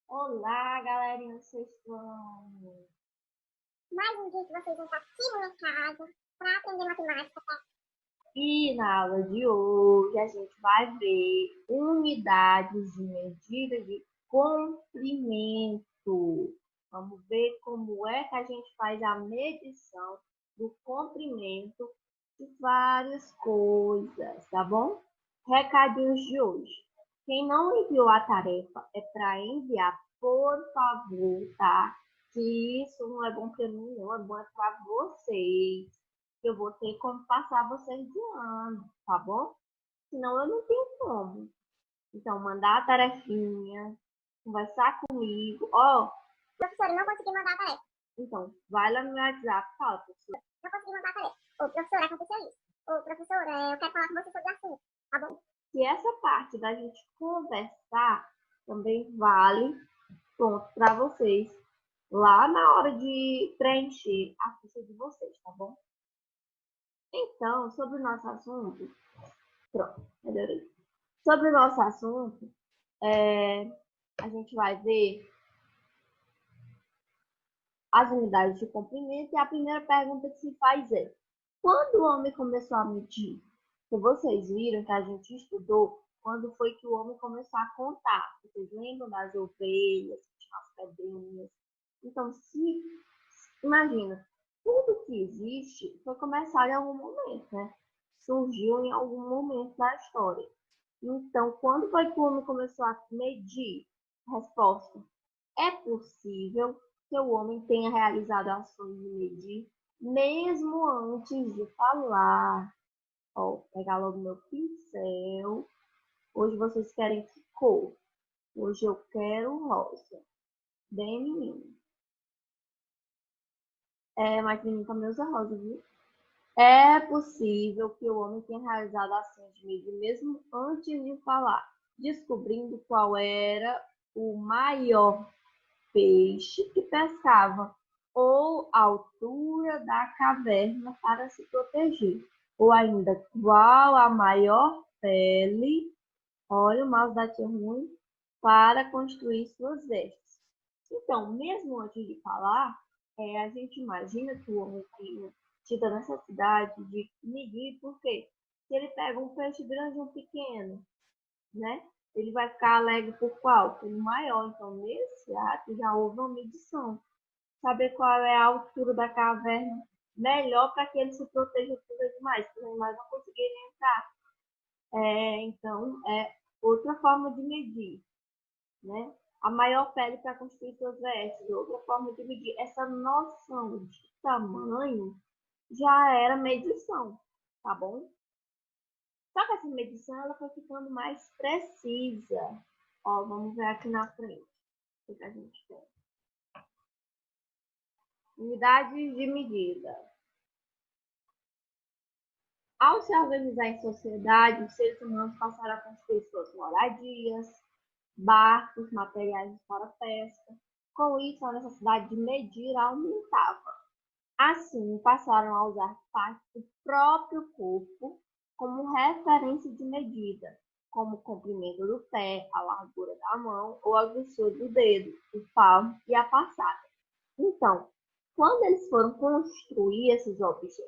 Olá, galerinha, vocês estão? Mais um dia que vocês vão estar aqui na minha casa para aprender matemática, tá? E na aula de hoje a gente vai ver unidades de medida de comprimento. Vamos ver como é que a gente faz a medição do comprimento de várias coisas, tá bom? Recadinhos de hoje. Quem não enviou a tarefa é para enviar, por favor, tá? Que isso não é bom para mim, não, é bom para vocês. Eu vou ter como passar vocês de ano, tá bom? Senão eu não tenho como. Então, mandar a tarefinha, conversar comigo. Ó, Professora, não consegui mandar a tarefa. então, vai lá no meu WhatsApp, fala, professor. Não consegui mandar a tarefa. Ô, professora, aconteceu isso. Ô, professora, eu quero falar com você sobre o assunto, tá bom? Se essa parte da gente conversar também vale, pronto, para vocês, lá na hora de preencher a ficha de vocês, tá bom? Então, sobre o nosso assunto, pronto, melhorei. Sobre o nosso assunto, a gente vai ver as unidades de comprimento, e a primeira pergunta que se faz é: quando o homem começou a medir? Porque vocês viram que a gente estudou quando foi que o homem começou a contar. Vocês lembram das ovelhas, as pedrinhas? Então, se imagina, tudo que existe foi começado em algum momento, né? Surgiu em algum momento da história. Então, quando foi que o homem começou a medir? Resposta: é possível que o homem tenha realizado ações de medir mesmo antes de falar. Ó, pegar logo meu pincel. Hoje vocês querem que cor? Hoje eu quero rosa. Bem menino. Mas menino também usa rosa, viu? É possível que o homem tenha realizado ações de medir mesmo antes de falar, descobrindo qual era o maior peixe que pescava, ou a altura da caverna para se proteger, ou ainda qual a maior pele, olha o mouse da tia ruim, para construir suas vestes. Então, mesmo antes de falar, a gente imagina que o homem tinha tido a necessidade de medir, porque se ele pega um peixe grande e um pequeno, né? Ele vai ficar alegre por qual? Pelo maior. Então, nesse ato já houve uma medição. Saber qual é a altura da caverna melhor para que ele se proteja dos animais, para os animais não conseguirem entrar. Então, é outra forma de medir, né? A maior pele para construir suas vestes, outra forma de medir. Essa noção de tamanho já era medição, tá bom? Só que essa medição ela foi ficando mais precisa. Ó, vamos ver aqui na frente o que a gente tem. Unidades de medida. Ao se organizar em sociedade, os seres humanos passaram a construir suas moradias, barcos, materiais para pesca. Com isso, a necessidade de medir aumentava. Assim, passaram a usar partes do próprio corpo como referência de medida, como o comprimento do pé, a largura da mão ou a grossura do dedo, o palmo e a passada. Então, quando eles foram construir esses objetos,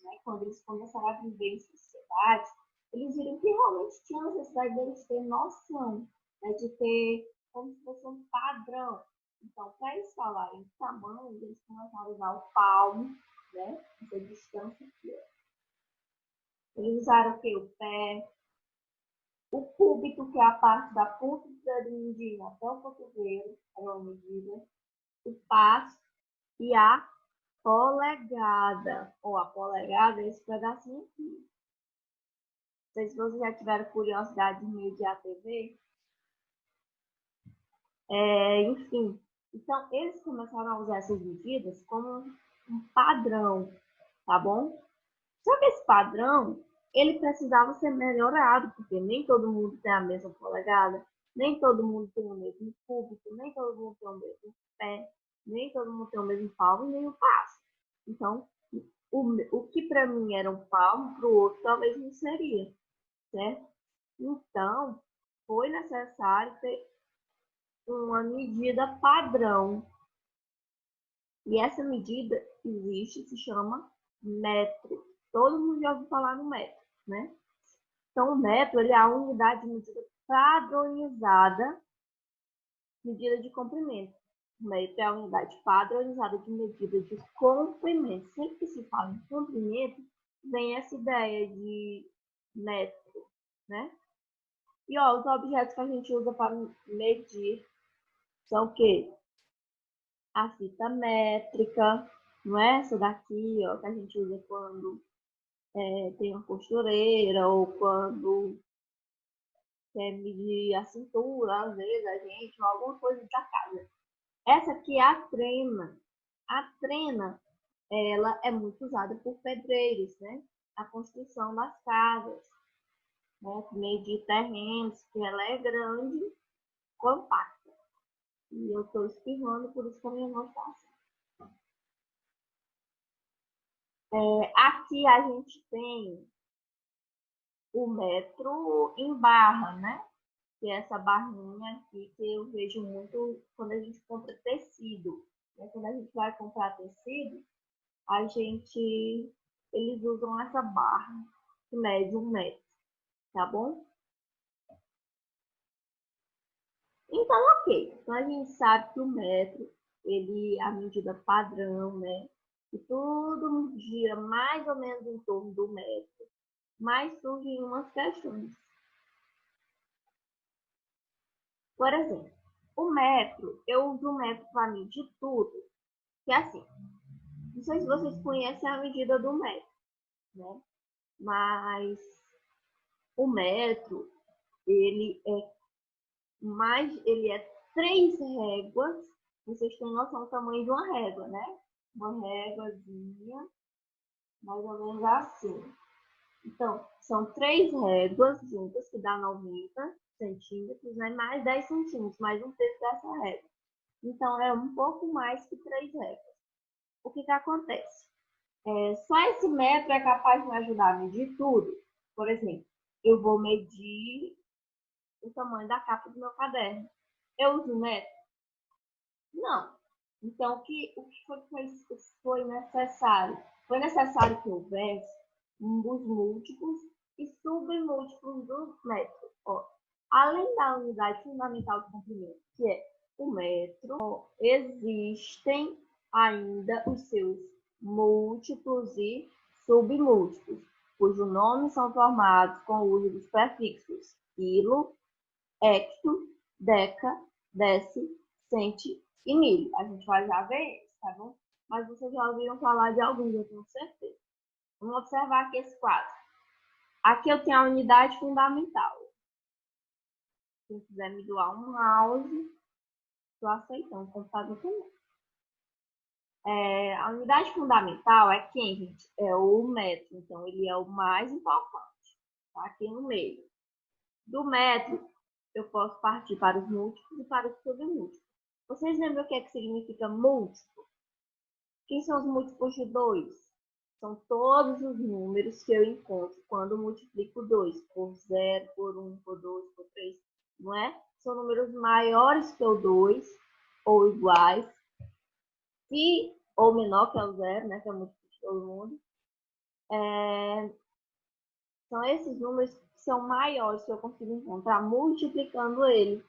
né, quando eles começaram a viver em sociedade, eles viram que realmente tinha necessidade deles ter noção, né, de ter como se fosse um padrão. Então, para eles falarem de tamanho, eles começaram a usar o palmo, né, essa distância aqui. Eles usaram o que? O pé, o cúbito, que é a parte da ponta do dedo mindinho até o cotovelo, é uma medida, o passo e a polegada. Ou a polegada é esse pedacinho aqui. Não sei se vocês já tiveram curiosidade de medir a TV. Enfim, então eles começaram a usar essas medidas como um padrão, tá bom? Só que esse padrão, ele precisava ser melhorado, porque nem todo mundo tem a mesma polegada, nem todo mundo tem o mesmo cúbito, nem todo mundo tem o mesmo pé, nem todo mundo tem o mesmo palmo, nem o passo. Então, o que para mim era um palmo, para o outro talvez não seria, certo? Então, foi necessário ter uma medida padrão. E essa medida existe, se chama metro. Todo mundo já ouviu falar no metro, né? Então, o metro ele é a unidade de medida padronizada, medida de comprimento. O metro é a unidade padronizada de medida de comprimento. Sempre que se fala em comprimento, vem essa ideia de metro, né? E ó, os objetos que a gente usa para medir são o quê? A fita métrica, não é essa daqui, ó, que a gente usa quando tem uma costureira ou quando quer medir a cintura, às vezes a gente, ou alguma coisa da casa. Essa aqui é a trena. A trena, ela é muito usada por pedreiros, né? A construção das casas, né? Medir terrenos, que ela é grande, compacta. E eu estou espirrando, por isso que a minha mão está assim. Aqui a gente tem o metro em barra, né? Que é essa barrinha aqui que eu vejo muito quando a gente compra tecido. Né? Quando a gente vai comprar tecido, eles usam essa barra que mede 1 metro, tá bom? Então, ok. Então a gente sabe que o metro, ele é a medida padrão, né? E tudo gira mais ou menos em torno do metro, mas surgem umas questões. Por exemplo, o metro, eu uso o metro para medir tudo, que é assim, não sei se vocês conhecem a medida do metro, né? Mas o metro, ele é 3 réguas. Vocês têm noção do tamanho de uma régua, né? Uma réguazinha, mais ou menos assim. Então, são 3 réguas juntas, que dá 90 centímetros, né? Mais 10 centímetros, mais um terço dessa régua. Então, é um pouco mais que 3 réguas. O que acontece? Só esse metro é capaz de me ajudar a medir tudo. Por exemplo, eu vou medir o tamanho da capa do meu caderno. Eu uso metro? Não. Então, o que foi necessário? Foi necessário que houvesse os múltiplos e submúltiplos do metro. Ó, além da unidade fundamental de comprimento, que é o metro, existem ainda os seus múltiplos e submúltiplos, cujos nomes são formados com o uso dos prefixos quilo, hecto, deca, deci, centi e milho. A gente vai já ver eles, tá bom? Mas vocês já ouviram falar de alguns, eu tenho certeza. Vamos observar aqui esse quadro. Aqui eu tenho a unidade fundamental. Quem quiser me doar um mouse, estou aceitando. O computador também. A unidade fundamental é quem, gente? É o metro. Então, ele é o mais importante. Tá aqui no meio. Do metro, eu posso partir para os múltiplos e para os submúltiplos. Vocês lembram o que significa múltiplo? Quem são os múltiplos de 2? São todos os números que eu encontro quando multiplico 2 por 0, por 1, por 2, por 3, não é? São números maiores que o 2 ou iguais, ou menor que o 0, né? Que é o múltiplo de todo mundo. São esses números que são maiores que eu consigo encontrar multiplicando ele,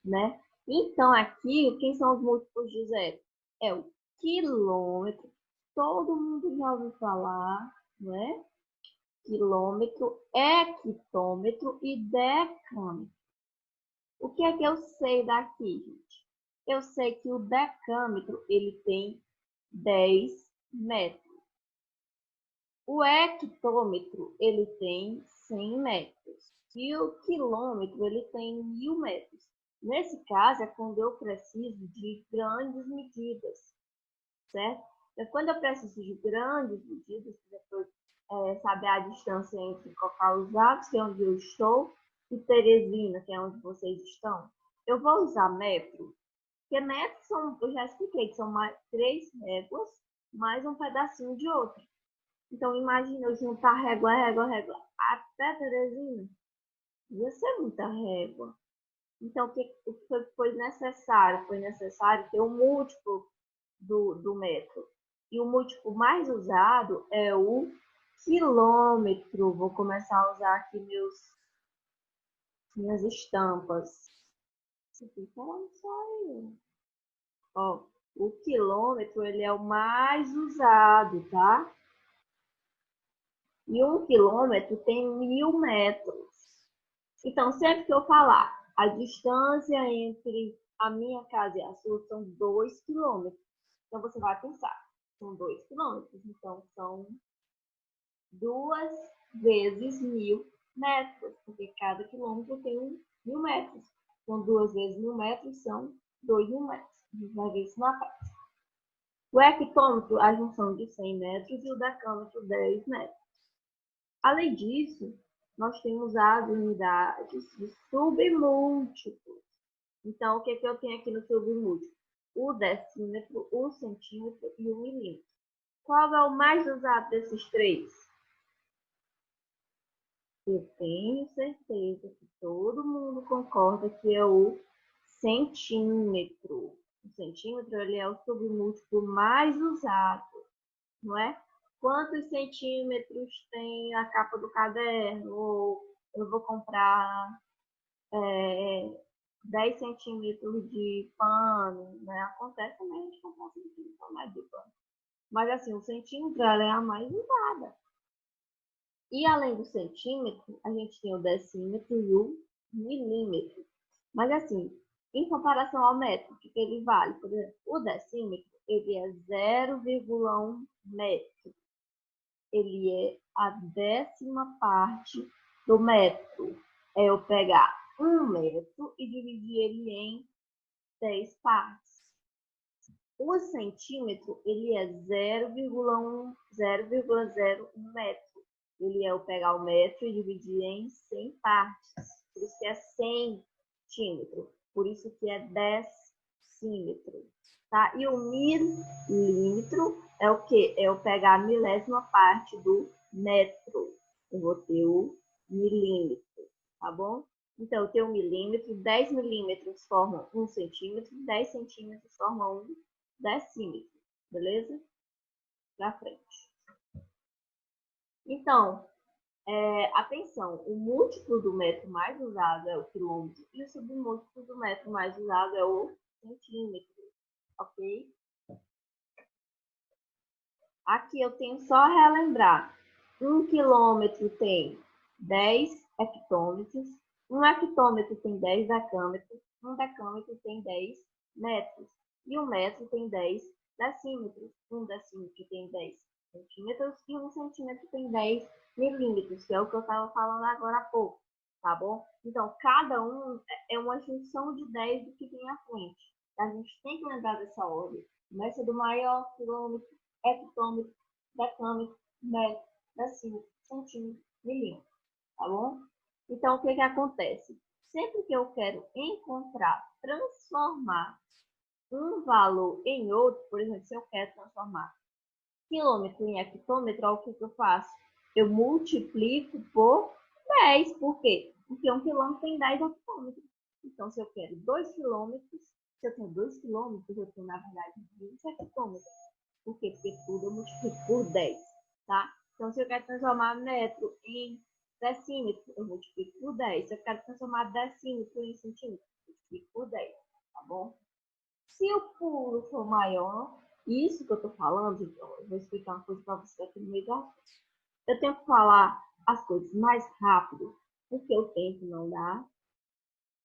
né? Então, aqui, quem são os múltiplos de 0? É o quilômetro. Todo mundo já ouviu falar, né? Quilômetro, hectômetro e decâmetro. O que é que eu sei daqui, gente? Eu sei que o decâmetro, ele tem 10 metros. O hectômetro, ele tem 100 metros. E o quilômetro, ele tem 1000 metros. Nesse caso, é quando eu preciso de grandes medidas, certo? Então, quando eu preciso de grandes medidas, depois saber a distância entre Cocausapes, que é onde eu estou, e Teresina, que é onde vocês estão, eu vou usar metro, porque metros são, eu já expliquei, que são mais 3 réguas, mais um pedacinho de outra. Então, imagina eu juntar régua, até Teresina. Ia ser muita régua. Então, o que foi necessário? Foi necessário ter um múltiplo do metro. E o múltiplo mais usado é o quilômetro. Vou começar a usar aqui minhas estampas. Você fica só aí. Ó, o quilômetro ele é o mais usado, tá? E 1 quilômetro tem 1.000 metros. Então, sempre que eu falar a distância entre a minha casa e a sua são 2 quilômetros. Então, você vai pensar, são 2 quilômetros. Então, são 2 vezes 1.000 metros, porque cada quilômetro tem 1.000 metros. Então, 2 vezes 1.000 metros são 2.000 metros. A gente vai ver isso na prática. O hectômetro, a junção de 100 metros, e o decâmetro, 10 metros. Além disso, nós temos as unidades de submúltiplos. Então, o que eu tenho aqui no submúltiplo? O decímetro, o centímetro e o milímetro. Qual é o mais usado desses três? Eu tenho certeza que todo mundo concorda que é o centímetro. O centímetro ele é o submúltiplo mais usado, não é? Quantos centímetros tem a capa do caderno? Ou eu vou comprar 10 centímetros de pano, né? Acontece também a gente comprar centímetros mais de pano. Mas assim, o centímetro ela é a mais usada. E além do centímetro, a gente tem o decímetro e o milímetro. Mas assim, em comparação ao metro, o que ele vale? Por exemplo, o decímetro, ele é 0,1 metro. Ele é a 10ª parte do metro. É eu pegar 1 metro e dividir ele em 10 partes. O centímetro, ele é 0,01 metro. Ele é eu pegar o metro e dividir em 100 partes. Por isso que é centímetro. Por isso que é decímetro. Tá? E o milímetro é o quê? É eu pegar a milésima parte do metro. Eu vou ter o milímetro, tá bom? Então, eu tenho 1 milímetro, 10 milímetros formam 1 centímetro, 10 centímetros formam 1 decímetro, beleza? Pra frente. Então, atenção, o múltiplo do metro mais usado é o quilômetro e o submúltiplo do metro mais usado é o centímetro, ok? Aqui eu tenho só a relembrar. 1 quilômetro tem 10 hectômetros, 1 hectômetro tem 10 decâmetros, 1 decâmetro tem 10 metros, e 1 metro tem 10 decímetros, 1 decímetro tem 10 centímetros e 1 centímetro tem 10 milímetros, que é o que eu estava falando agora há pouco, tá bom? Então, cada um é uma junção de 10 do que tem à frente. A gente tem que lembrar dessa ordem. Começa do maior, quilômetro, hectômetro, decâmetro, metro, decímetro, centímetro, milímetro, tá bom? Então, o que acontece? Sempre que eu quero encontrar, transformar um valor em outro, por exemplo, se eu quero transformar quilômetro em hectômetro, o que eu faço? Eu multiplico por 10. Por quê? Porque 1 quilômetro tem 10 hectômetros. Então, se eu quero 2 quilômetros, se eu tenho 2 quilômetros, eu tenho, na verdade, 20 hectômetros. Por quê? Porque tudo eu multiplico por 10, tá? Então, se eu quero transformar metro em decímetro, eu multiplico por 10. Se eu quero transformar decímetro em centímetro, eu multiplico por 10, tá bom? Se o pulo for maior, isso que eu estou falando, então, eu vou explicar uma coisa para você aqui no meio da. Eu tenho que falar as coisas mais rápido, porque o tempo não dá,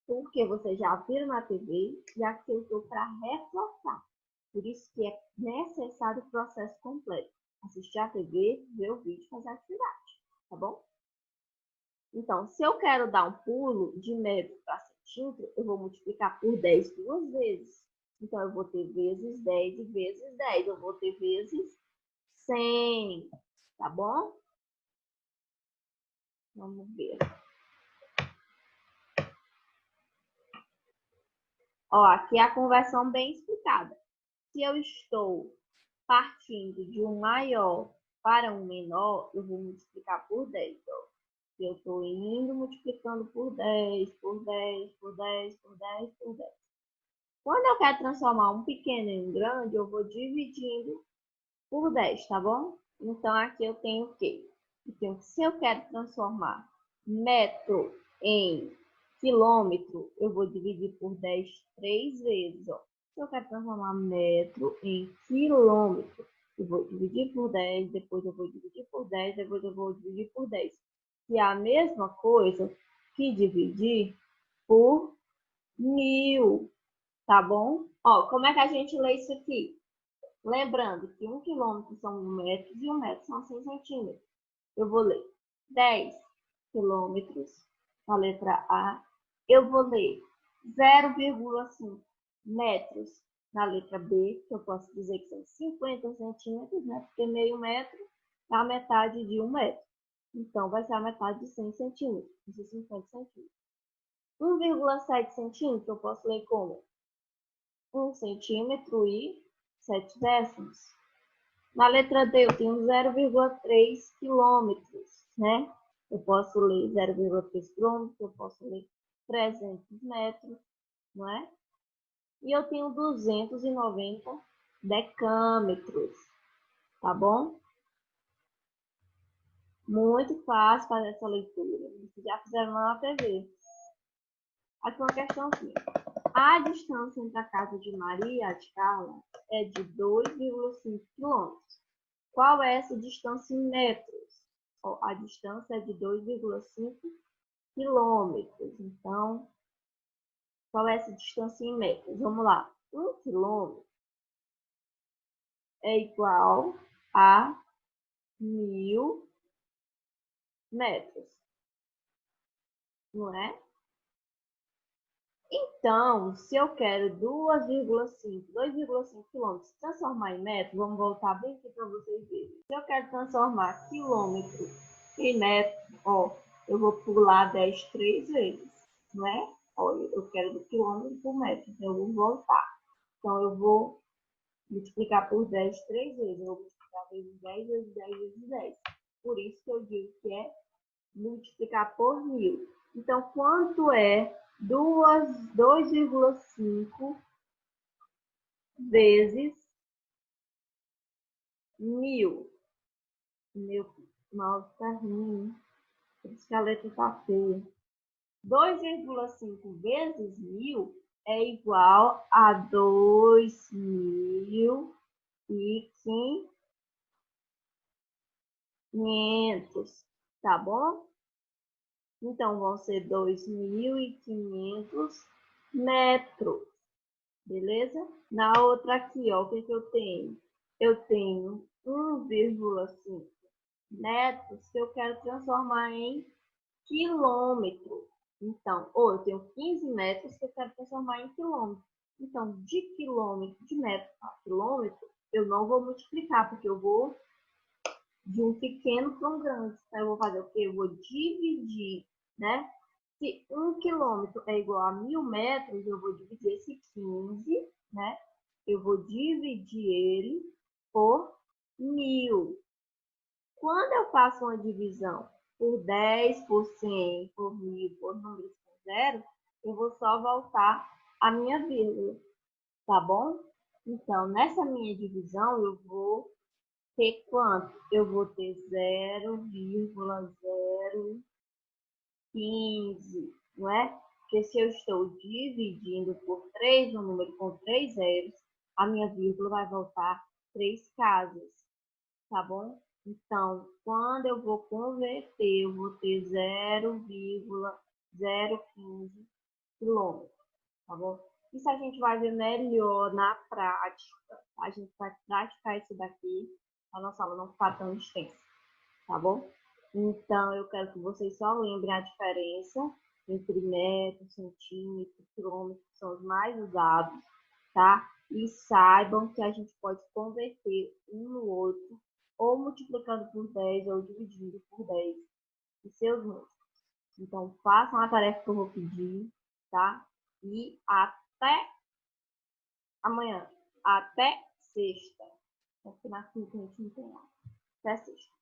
porque você já viu na TV e aqui eu estou para reforçar. Por isso que é necessário o processo completo. Assistir a TV, ver o vídeo e fazer a atividade, tá bom? Então, se eu quero dar um pulo de metro para centímetro, eu vou multiplicar por 10 duas vezes. Então, eu vou ter vezes 10 e vezes 10. Eu vou ter vezes 100, tá bom? Vamos ver. Ó, aqui é a conversão bem explicada. Se eu estou partindo de um maior para um menor, eu vou multiplicar por 10. Ó. Eu estou indo multiplicando por 10, por 10, por 10, por 10, por 10. Quando eu quero transformar um pequeno em um grande, eu vou dividindo por 10, tá bom? Então, aqui eu tenho o quê? Se eu quero transformar metro em quilômetro, eu vou dividir por 10 3 vezes, ó. Se eu quero transformar metro em quilômetro, eu vou dividir por 10, depois eu vou dividir por 10, depois eu vou dividir por 10. Que é a mesma coisa que dividir por 1000, tá bom? Ó, como é que a gente lê isso aqui? Lembrando que 1 quilômetro são 1 metro e 1 metro são 100 centímetros. Eu vou ler 10 quilômetros, a letra A. Eu vou ler 0,5 metros na letra B, que eu posso dizer que são 50 centímetros, né? Porque meio metro é a metade de 1 metro. Então, vai ser a metade de 100 centímetros, de 50 centímetros. 1,7 centímetros eu posso ler como 1 centímetro e 7 décimos. Na letra D eu tenho 0,3 quilômetros, né? Eu posso ler 0,3 quilômetros, eu posso ler 300 metros, não é? E eu tenho 290 decâmetros, tá bom? Muito fácil fazer essa leitura. Vocês já fizeram lá na TV. Aqui uma questãozinha. A distância entre a casa de Maria e a de Carla é de 2,5 quilômetros. Qual é essa distância em metros? A distância é de 2,5 quilômetros. Então, qual é essa distância em metros? Vamos lá. 1 quilômetro é igual a 1000 metros. Não é? Então, se eu quero 2,5 quilômetros transformar em metro, vamos voltar bem aqui para vocês verem. Se eu quero transformar quilômetro em metro, ó, eu vou pular 10 3 vezes, não é? Ó, eu quero do quilômetro por metro, então eu vou voltar. Então, eu vou multiplicar por 10 3 vezes. Eu vou multiplicar vezes 10, vezes 10, vezes 10. Por isso que eu digo que é multiplicar por 1000. Então, quanto é 2,5 vezes 1000? Meu mouse tá ruim, por isso que a letra tá feia. 2,5 vezes 1000 é igual a 2.500, tá bom? Então, vão ser 2.500 metros, beleza? Na outra aqui, ó, o que eu tenho? Eu tenho 1,5 metros que eu quero transformar em quilômetro. Então, ou eu tenho 15 metros que eu quero transformar em quilômetro. Então, de quilômetro, de metro a quilômetro, eu não vou multiplicar, porque eu vou de um pequeno para um grande. Então, eu vou fazer o quê? Eu vou dividir, né? Se 1 quilômetro é igual a 1000 metros, eu vou dividir esse 15, né? Eu vou dividir ele por 1000. Quando eu faço uma divisão por 10, por 100, por 1000, por números com zero, eu vou só voltar a minha vírgula, tá bom? Então, nessa minha divisão, eu vou ter quanto? Eu vou ter 0,015, não é? Porque se eu estou dividindo por 3, um número com 3 zeros, a minha vírgula vai voltar 3 casas, tá bom? Então, quando eu vou converter, eu vou ter 0,015 quilômetros, tá bom? Isso a gente vai ver melhor na prática. A gente vai praticar isso daqui, a nossa aula não ficar tão extensa, tá bom? Então, eu quero que vocês só lembrem a diferença entre metro, centímetro, quilômetro, que são os mais usados, tá? E saibam que a gente pode converter um no outro, ou multiplicando por 10, ou dividindo por 10 os seus números. Então, façam a tarefa que eu vou pedir, tá? E até amanhã. Até sexta. Porque na quinta a gente não tem nada. Até sexta.